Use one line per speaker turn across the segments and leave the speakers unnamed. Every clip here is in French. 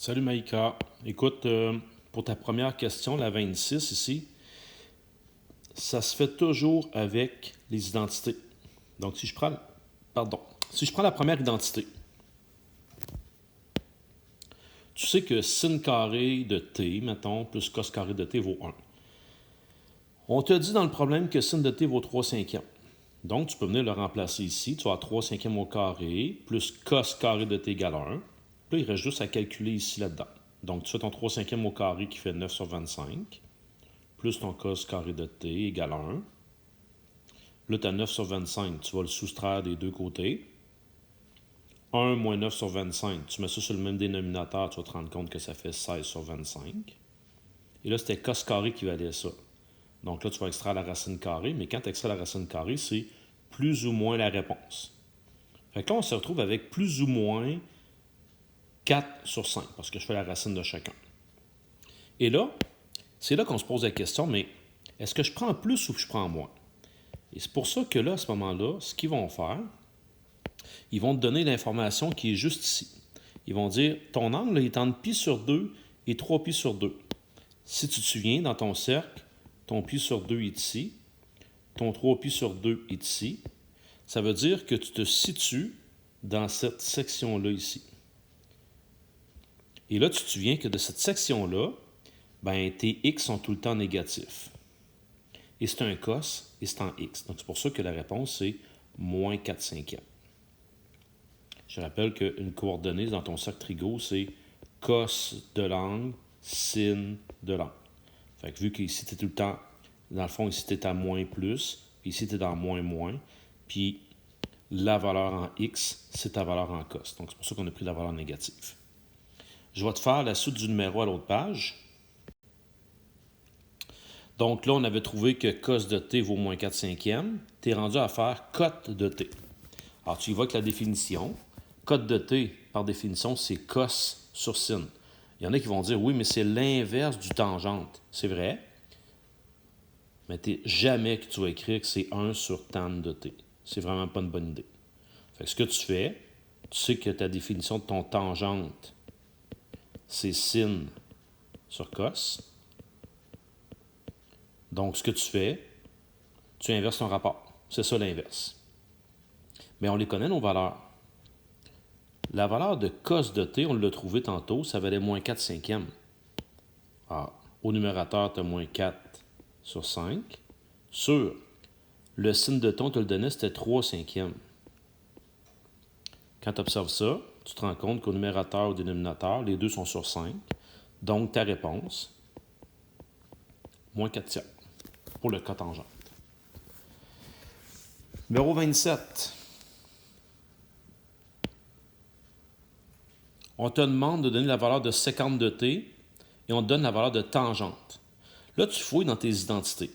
Salut Maïka. Écoute, pour ta première question, la 26 ici, ça se fait toujours avec les identités. Donc si je prends la première identité, tu sais que sin carré de t, mettons, plus cos carré de t vaut 1. On te dit dans le problème que sin de t vaut 3 cinquièmes. Donc, tu peux venir le remplacer ici. Tu vas avoir 3 cinquièmes au carré, plus cos carré de t égale 1. Là, il reste juste à calculer ici là-dedans. Donc, tu fais ton 3 cinquièmes au carré qui fait 9 sur 25, plus ton cos carré de t égale 1. Là, tu as 9 sur 25, tu vas le soustraire des deux côtés. 1 moins 9 sur 25, tu mets ça sur le même dénominateur, tu vas te rendre compte que ça fait 16 sur 25. Et là, c'était cos carré qui valait ça. Donc là, tu vas extraire la racine carrée, mais quand tu extrais la racine carrée, c'est plus ou moins la réponse. Fait que là, on se retrouve avec plus ou moins 4 sur 5, parce que je fais la racine de chacun. Et là, c'est là qu'on se pose la question, mais est-ce que je prends plus ou je prends moins? Et c'est pour ça que là, à ce moment-là, ce qu'ils vont faire, ils vont te donner l'information qui est juste ici. Ils vont dire, ton angle est entre pi sur 2 et 3 pi sur 2. Si tu te souviens, dans ton cercle, ton pi sur 2 est ici, ton 3 pi sur 2 est ici. Ça veut dire que tu te situes dans cette section-là ici. Et là, tu te souviens que de cette section-là, ben, tes x sont tout le temps négatifs. Et c'est un cos, et c'est en x. Donc, c'est pour ça que la réponse, c'est moins 4 cinquièmes. Je rappelle qu'une coordonnée dans ton cercle trigo, c'est cos de l'angle, sin de l'angle. Fait que vu qu'ici, tu es tout le temps, dans le fond, ici, tu es à moins plus, puis ici, tu es dans moins moins, puis la valeur en x, c'est ta valeur en cos. Donc, c'est pour ça qu'on a pris la valeur négative. Je vais te faire la suite du numéro à l'autre page. Donc là, on avait trouvé que cos de t vaut moins 4 cinquièmes. Tu es rendu à faire cote de t. Alors, tu y vas avec la définition. Cote de t, par définition, c'est cos sur sin. Il y en a qui vont dire, oui, mais c'est l'inverse du tangente. C'est vrai, mais jamais que tu vas écrire que c'est 1 sur tan de t. C'est vraiment pas une bonne idée. Fait que ce que tu fais, tu sais que ta définition de ton tangente, c'est sin sur cos. Donc, ce que tu fais, tu inverses ton rapport. C'est ça l'inverse. Mais on les connaît, nos valeurs. La valeur de cos de t, on l'a trouvé tantôt, ça valait moins 4 cinquièmes. Ah, au numérateur, tu as moins 4 sur 5. Sur le sin de t, on te le donnait, c'était 3 cinquièmes. Quand tu observes ça, tu te rends compte qu'au numérateur et au dénominateur, les deux sont sur 5. Donc, ta réponse, moins 4 tiers pour le cotangente. Numéro 27. On te demande de donner la valeur de sécante de t et on te donne la valeur de tangente. Là, tu fouilles dans tes identités.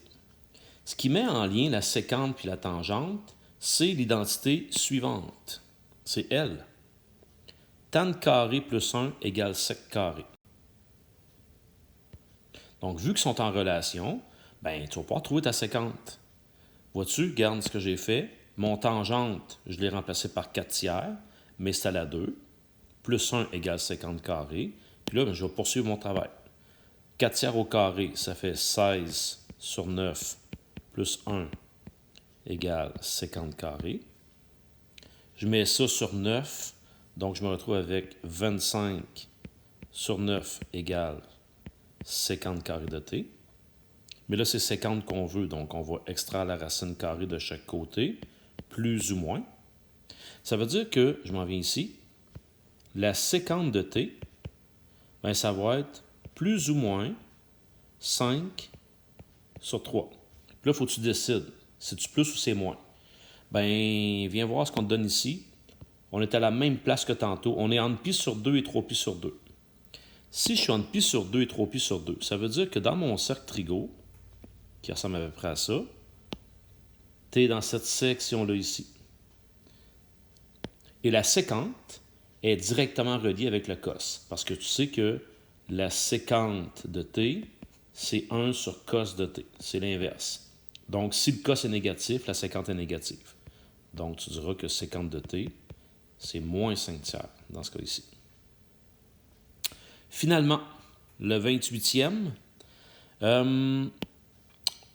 Ce qui met en lien la sécante puis la tangente, c'est l'identité suivante. C'est L. Tan carré plus 1 égale sec carré. Donc, vu qu'ils sont en relation, ben, tu vas pouvoir trouver ta sécante. Vois-tu, regarde ce que j'ai fait. Mon tangente, je l'ai remplacé par 4 tiers, mais c'est à la 2. Plus 1 égale 50 carré. Puis là, ben, je vais poursuivre mon travail. 4 tiers au carré, ça fait 16 sur 9 plus 1 égale 50 carré. Je mets ça sur 9, donc je me retrouve avec 25 sur 9 égale 50 carré de t. Mais là, c'est 50 qu'on veut, donc on va extraire la racine carrée de chaque côté, plus ou moins. Ça veut dire que, je m'en viens ici, la sécante de t, ben, ça va être plus ou moins 5 sur 3. Puis là, il faut que tu décides, c'est-tu plus ou c'est moins. Ben, viens voir ce qu'on te donne ici. On est à la même place que tantôt. On est entre pi sur 2 et 3 pi sur 2. Si je suis entre pi sur 2 et 3 pi sur 2, ça veut dire que dans mon cercle trigo, qui ressemble à peu près à ça, tu es dans cette section-là ici. Et la sécante est directement reliée avec le cos, parce que tu sais que la sécante de t, c'est 1 sur cos de t. C'est l'inverse. Donc, si le cos est négatif, la sécante est négative. Donc, tu diras que sécante de t, c'est moins 5 tiers dans ce cas ici. Finalement, le 28e,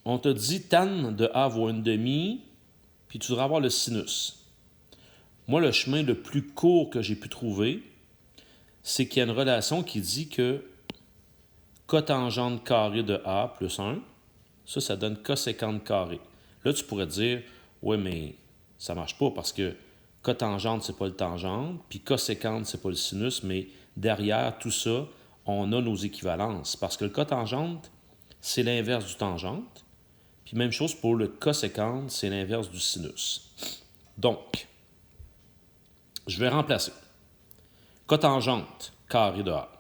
on te dit tan de A vaut 1/2, puis tu devrais avoir le sinus. Moi, le chemin le plus court que j'ai pu trouver, c'est qu'il y a une relation qui dit que cotangente carré de A plus 1, ça donne coséquente carré. Là, tu pourrais dire, oui, mais ça ne marche pas parce que cotangente, c'est pas le tangente, puis coséquente, c'est pas le sinus, mais derrière tout ça, on a nos équivalences. Parce que le cotangente, c'est l'inverse du tangente, puis même chose pour le coséquente, c'est l'inverse du sinus. Donc, je vais remplacer. Cotangente, carré de A.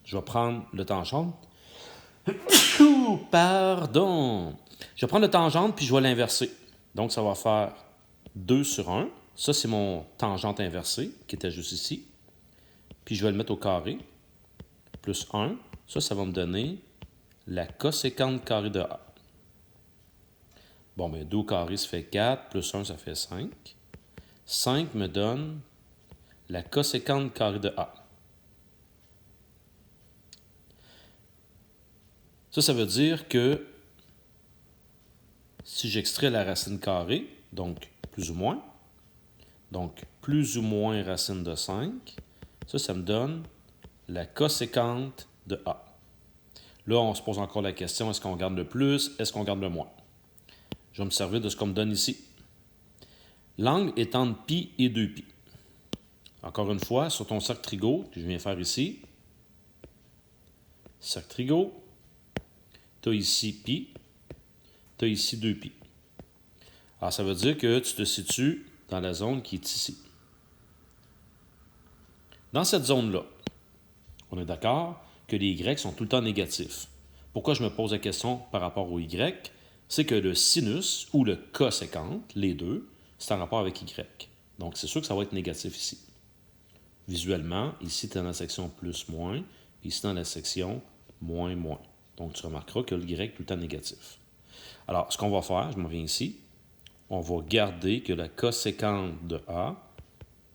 Je vais prendre le tangente. Pardon. Je vais prendre le tangente puis je vais l'inverser. Donc, ça va faire 2 sur 1. Ça, c'est mon tangente inversée qui était juste ici. Puis, je vais le mettre au carré. Plus 1. Ça va me donner la coséquente carré de A. Bon, bien, 2 au carré, ça fait 4. Plus 1, ça fait 5. 5 me donne la coséquente carré de A. Ça veut dire que si j'extrais la racine carrée, donc plus ou moins racine de 5, ça me donne la coséquente de A. Là, on se pose encore la question, est-ce qu'on garde le plus, est-ce qu'on garde le moins? Je vais me servir de ce qu'on me donne ici. L'angle est entre pi et 2pi. Encore une fois, sur ton cercle trigo, que je viens faire ici, cercle trigo, tu as ici pi, tu as ici 2pi. Alors, ça veut dire que tu te situes dans la zone qui est ici. Dans cette zone-là, on est d'accord que les y sont tout le temps négatifs. Pourquoi je me pose la question par rapport au y? C'est que le sinus ou le coséquente, les deux, c'est en rapport avec y. Donc, c'est sûr que ça va être négatif ici. Visuellement, ici, tu es dans la section plus-moins, puis ici, dans la section moins-moins. Donc, tu remarqueras que le y est tout le temps négatif. Alors, ce qu'on va faire, je m'en viens ici, on va garder que la coséquente de A,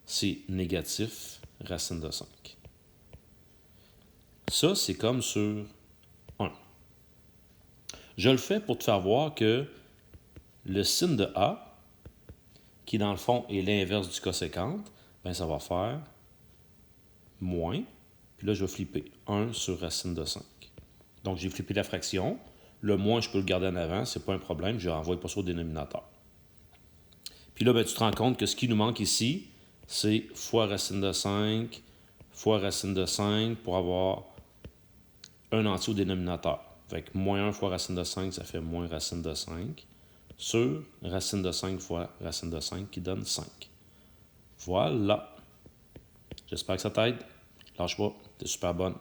c'est négatif racine de 5. Ça, c'est comme sur 1. Je le fais pour te faire voir que le sin de A, qui dans le fond est l'inverse du coséquente, bien, ça va faire moins, puis là, je vais flipper 1 sur racine de 5. Donc, j'ai flippé la fraction. Le moins, je peux le garder en avant, c'est pas un problème, je ne renvoie pas sur le dénominateur. Puis là, bien, tu te rends compte que ce qui nous manque ici, c'est fois racine de 5, fois racine de 5 pour avoir un entier au dénominateur. Fait que moins 1 fois racine de 5, ça fait moins racine de 5, sur racine de 5 fois racine de 5 qui donne 5. Voilà. J'espère que ça t'aide. Lâche pas, t'es super bonne.